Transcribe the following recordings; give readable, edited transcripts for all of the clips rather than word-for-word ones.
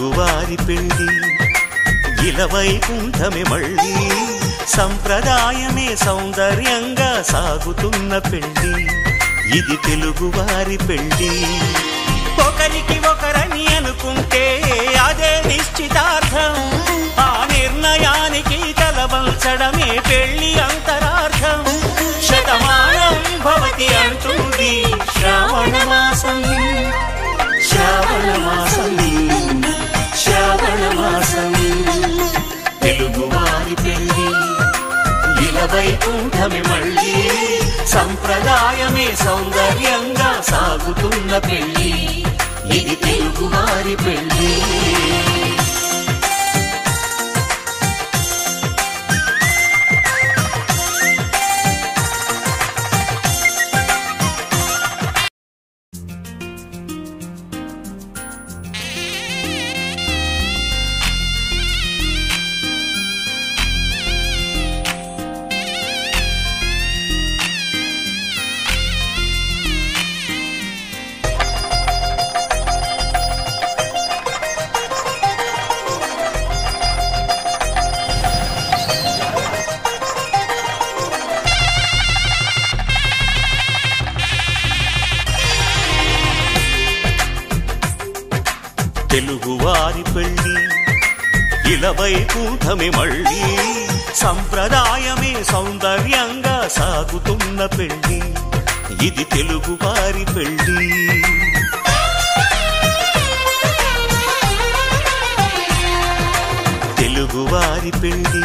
తెలుగువారి పెళ్లి ఇలవైకుంఠమే మళ్ళీ సంప్రదాయమే సౌందర్యంగా సాగుతున్న పెళ్లి ఇది తెలుగువారి పెళ్లి ఒకరికి ఒకరని అనుకుంటే అదే నిశ్చితార్థం ఆ నిర్ణయానికి తలవంచడమే పెళ్లి అంతరార్థం శతమానం భవతి అంటుంది శ్రావణ మాసం శ్రావణ మాసం శ్రావణ మాసం తెలుగువారి పెళ్లి ఇలవైకుంఠమే మళ్ళీ సంప్రదాయమే సౌందర్యంగా సాగుతున్న పెళ్లి ఇది తెలుగువారి పెళ్లి తెలుగువారి పెళ్లి ఇలవైకుంఠమే మళ్ళీ సంప్రదాయమే సౌందర్యంగా సాగుతున్న పెళ్లి ఇది తెలుగువారి పెళ్లి తెలుగువారి పెళ్లి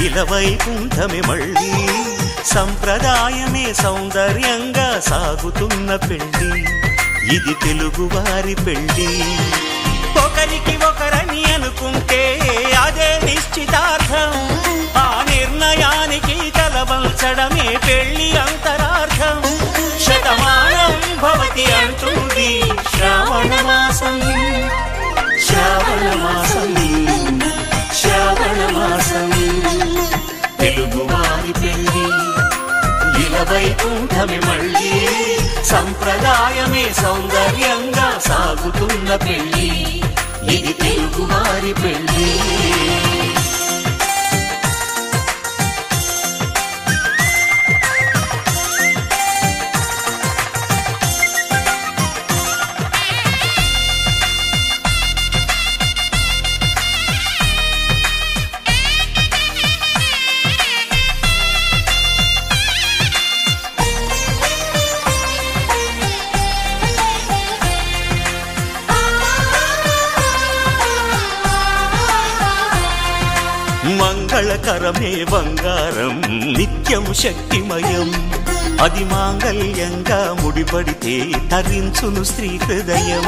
ఇలవైకుంఠమే మళ్ళీ సంప్రదాయమే సౌందర్యంగా సాగుతున్న పెళ్లి ఇది తెలుగువారి పెళ్లి ఒకరికి ఒకరని అనుకుంటే అదే నిశ్చితార్థం ఆ నిర్ణయానికి తలవంచడమే పెళ్లి అంతరార్థం శతమానం భవతి అంటుంది శ్రావణ మాసం శ్రావణ మాసం శ్రావణ మాసం తెలుగువారి పెళ్లి ఇలవైకుంఠమే మళ్ళీ సంప్రదాయమే సౌందర్యంగా సాగుతున్న పెళ్లి ఇది తెలుగువారి పెళ్లి మంగళకరమే బంగారం నిత్యం శక్తిమయం అది మాంగళ్యంగా ముడిపడితే తరించును స్త్రీ హృదయం